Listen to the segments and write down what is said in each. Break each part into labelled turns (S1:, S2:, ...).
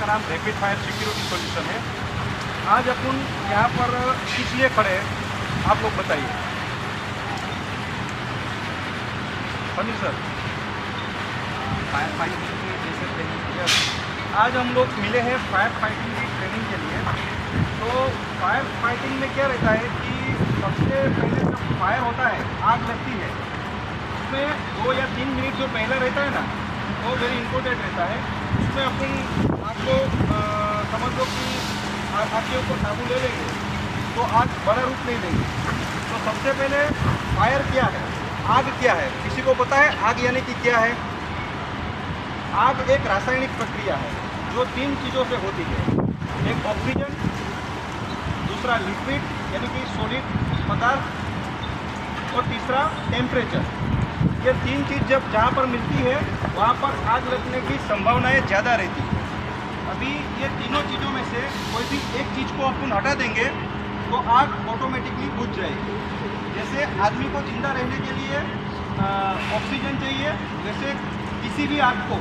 S1: का नाम rapid fire security solution है। आज अपन यहाँ पर इसलिए खड़े हैं, आप लोग बताइए। हाँ जी सर,
S2: फायर फाइटिंग की जैसे ट्रेनिंग
S1: आज हम लोग मिले हैं फायर फाइटिंग की ट्रेनिंग के लिए। तो फायर फाइटिंग में क्या रहता है कि सबसे पहले जब फायर होता है, आग लगती है, उसमें 2 या 3 मिनट जो पहले रहता है ना, वो वेरी इंपॉर्टेंट रहता है। उसमें अपन आग को समझ लो कि आग के ऊपर काबू ले लेंगे तो आग बड़ा रूप नहीं लेंगे। तो सबसे पहले फायर क्या है, आग क्या है, किसी को पता है आग यानी कि क्या है? आग एक रासायनिक प्रक्रिया है जो 3 चीज़ों से होती है। एक ऑक्सीजन, दूसरा लिक्विड यानी कि सॉलिड पदार्थ, और तीसरा टेम्परेचर। ये 3 चीज़ जब जहाँ पर मिलती है वहाँ पर आग लगने की संभावनाएं ज़्यादा रहती है। अभी ये तीनों चीज़ों में से कोई भी एक चीज़ को अपन हटा देंगे तो आग ऑटोमेटिकली बुझ जाएगी। जैसे आदमी को जिंदा रहने के लिए ऑक्सीजन चाहिए, वैसे किसी भी आग को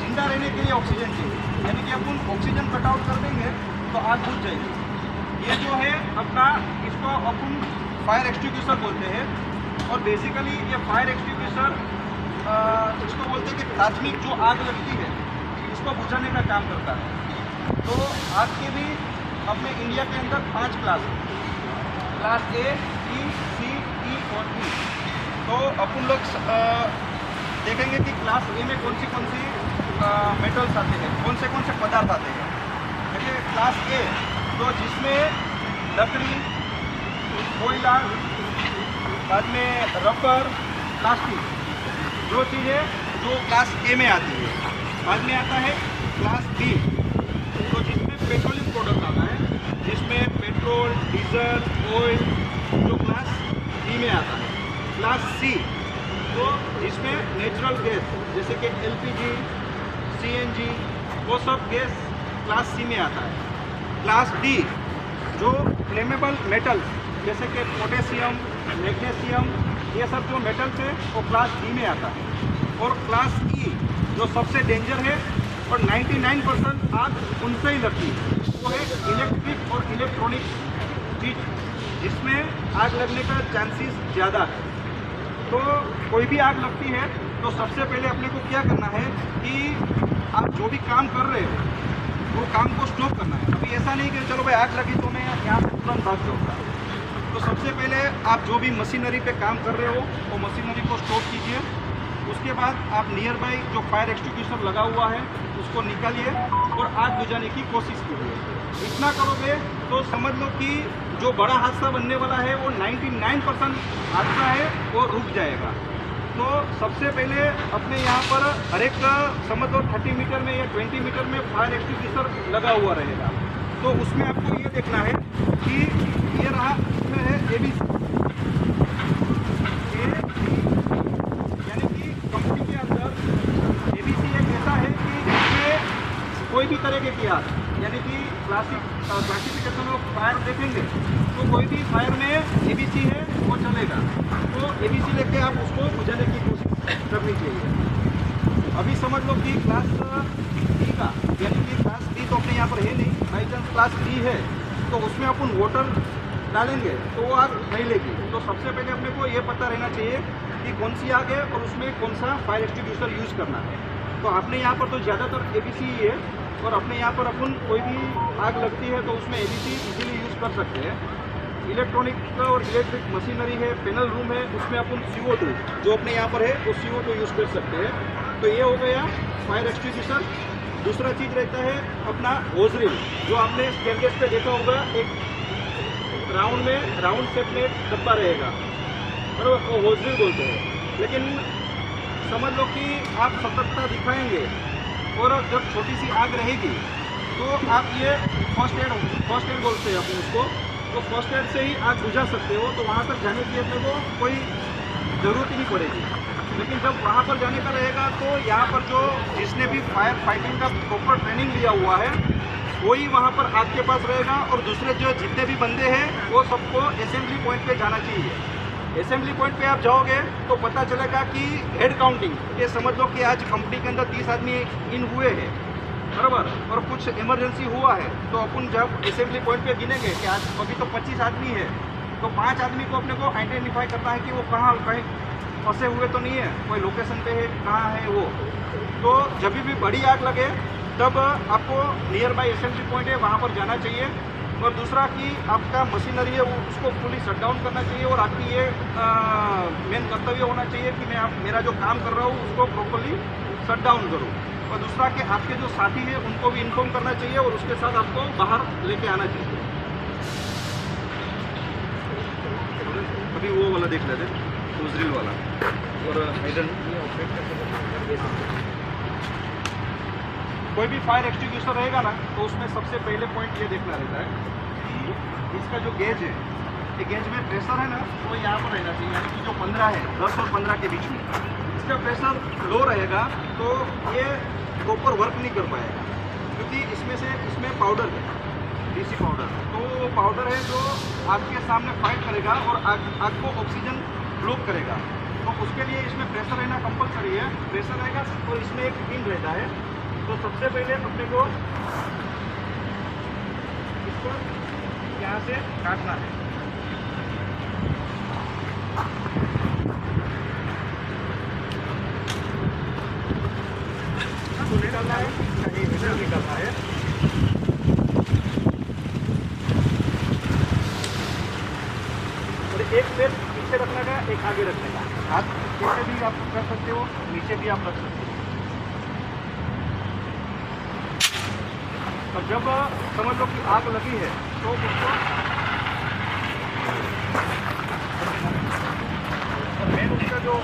S1: जिंदा रहने के लिए ऑक्सीजन चाहिए। यानी कि अपन ऑक्सीजन कट आउट कर देंगे तो आग बुझ जाएगी। ये जो है अपना, इसको अपन फायर एक्सटिंग्विशर बोलते हैं। और बेसिकली ये फायर एक्सटिंग्विशर इसको बोलते हैं कि प्राथमिक जो आग लगती है इसको बुझाने का काम करता है। तो आग के भी अपने इंडिया के अंदर 5 क्लास हैं, class A, B, C, E और E। तो अपन लोग देखेंगे कि क्लास A में कौन सी मेटल्स आते हैं, कौन से पदार्थ आते हैं। देखिए क्लास A तो जिसमें लकड़ी, कोयला, बाद में रबर, प्लास्टिक, जो चीज़ें जो क्लास A में आती है। बाद में आता है क्लास B, तो जिसमें पेट्रोलियम प्रोडक्ट आता है, जिसमें पेट्रोल, डीजल, ऑयल, जो क्लास B में आता है। क्लास C तो जिसमें नेचुरल गैस जैसे कि LPG, CNG, वो सब गैस क्लास C में आता है। क्लास D जो फ्लेमेबल मेटल्स जैसे कि पोटेशियम, मैग्नीशियम, ये सब जो मेटल्स है वो क्लास D में आता है। और क्लास E जो सबसे डेंजर है और 99% आग उनसे ही लगती है, वो है इलेक्ट्रिक और इलेक्ट्रॉनिक चीज, जिसमें आग लगने का चांसेस ज़्यादा है। तो कोई भी आग लगती है तो सबसे पहले अपने को क्या करना है कि आप जो भी काम कर रहे हो वो काम को स्टॉप करना है। अभी ऐसा नहीं कि चलो भाई आग लगी तो मैं यहाँ से तुरंत भाग जाऊँगा। तो सबसे पहले आप जो भी मशीनरी पे काम कर रहे हो वो मशीनरी को स्टॉप कीजिए। उसके बाद आप नियर बाई जो फायर एक्सटिंग्विशर लगा हुआ है उसको निकालिए और आग बुझाने की कोशिश कीजिए। इतना करोगे तो समझ लो कि जो बड़ा हादसा बनने वाला है वो 99% हादसा है वो रुक जाएगा। तो सबसे पहले अपने यहाँ पर हर एक समझ लो 30 मीटर में या 20 मीटर में फायर एक्सटिंग्विशर लगा हुआ रहेगा। तो उसमें आपको ये देखना है कि ये रहा, इसमें है ABC। यानी कि कंपनी के अंदर ABC एक ऐसा है कि इसमें कोई भी तरह की आग, यानी कि क्लासिफिकेशन ऑफ फायर देखेंगे तो कोई भी फायर में ABC है वो चलेगा। तो ABC लेके आप उसको बुझाने की कोशिश करनी चाहिए। अभी समझ लो कि क्लास D का, यानी कि क्लास D तो अपने यहाँ पर है नहीं, बाई चांस क्लास D है तो उसमें अपन वाटर डालेंगे तो वो आग नहीं लेगी। तो सबसे पहले अपने को ये पता रहना चाहिए कि कौन सी आग है और उसमें कौन सा फायर एक्सटिंग्विशर यूज़ करना है। तो अपने यहाँ पर तो ज़्यादातर ABC ही है, और अपने यहाँ पर अपन कोई भी आग लगती है तो उसमें ABC इजीली यूज़ कर सकते हैं। इलेक्ट्रॉनिक और इलेक्ट्रिक मशीनरी है, पैनल रूम है, उसमें अपन CO2 जो अपने यहाँ पर है वो CO2 यूज़ कर सकते हैं। तो ये हो गया फायर एक्सटिंग्विशर। दूसरा चीज़ रहता है अपना होज रिल, जो आपने स्टेनलेस पे देखा होगा, एक राउंड शेप में डब्बा रहेगा, बराबर, वो होज रिल बोलते हैं। लेकिन समझ लो कि आप सतर्कता दिखाएंगे और जब छोटी सी आग रहेगी तो आप ये फर्स्ट एड बोलते हैं अपन उसको, तो फर्स्ट एड से ही आग बुझा सकते हो। तो वहाँ तक जाने की अपने को कोई ज़रूरत ही नहीं पड़ेगी। लेकिन जब वहाँ पर जाने का रहेगा तो यहाँ पर जो जिसने भी फायर फाइटिंग का प्रॉपर ट्रेनिंग लिया हुआ है वही वहाँ पर आग के पास रहेगा, और दूसरे जो जितने भी बंदे हैं वो सबको असेंबली पॉइंट पे जाना चाहिए। असेंबली पॉइंट पे आप जाओगे तो पता चलेगा कि हेड काउंटिंग, ये समझ लो कि आज कंपनी के अंदर 30 आदमी इन हुए हैं, बराबर, और कुछ इमरजेंसी हुआ है तो अपन जब असेंबली पॉइंट पे गिनेंगे कि आज अभी तो 25 आदमी है, तो 5 आदमी को अपने को आइडेंटिफाई करना है कि वो कहाँ कहीं फंसे हुए तो नहीं है, कोई लोकेशन पे है, कहाँ है वो। तो जब भी बड़ी आग लगे तब आपको नियर बाई असेंबली पॉइंट है वहाँ पर जाना चाहिए। और दूसरा कि आपका मशीनरी है वो उसको फुली शट डाउन करना चाहिए, और आपकी ये मेन कर्तव्य होना चाहिए कि मैं मेरा जो काम कर रहा हूँ उसको प्रॉपरली शट डाउन करूँ। और दूसरा कि आपके जो साथी है उनको भी इन्फॉर्म करना चाहिए और उसके साथ आपको बाहर लेके आना चाहिए। अभी वो वाला देख लेते ड्रिल वाला और हाइडन। कोई भी फायर एक्सटिंग्विशर रहेगा ना तो उसमें सबसे पहले पॉइंट ये देखना रहता है कि इसका जो गेज है, ये गेज में प्रेशर है ना वो यहाँ पर रहना चाहिए, यानी कि जो 15 है, 10 और 15 के बीच में इसका प्रेशर लो रहेगा तो ये प्रॉपर वर्क नहीं कर पाएगा, क्योंकि इसमें पाउडर है, डीसी पाउडर। तो वो पाउडर है जो आपके सामने फाइट करेगा और आग को ऑक्सीजन ब्लॉक करेगा। तो उसके लिए इसमें प्रेशर रहना कंपलसरी है। प्रेशर रहेगा और इसमें एक पिन रहता है। तो सबसे पहले अपने को इसको यहाँ से काटना है। तो निकालना है, कहीं इधर निकालना है। और एक पैर पीछे रखने का, एक आगे रखने का। हाथ पीछे भी आप कर सकते हो, नीचे भी आप रख सकते हो। और जब समझ लो कि आग लगी है तो उसको मेन उसका जो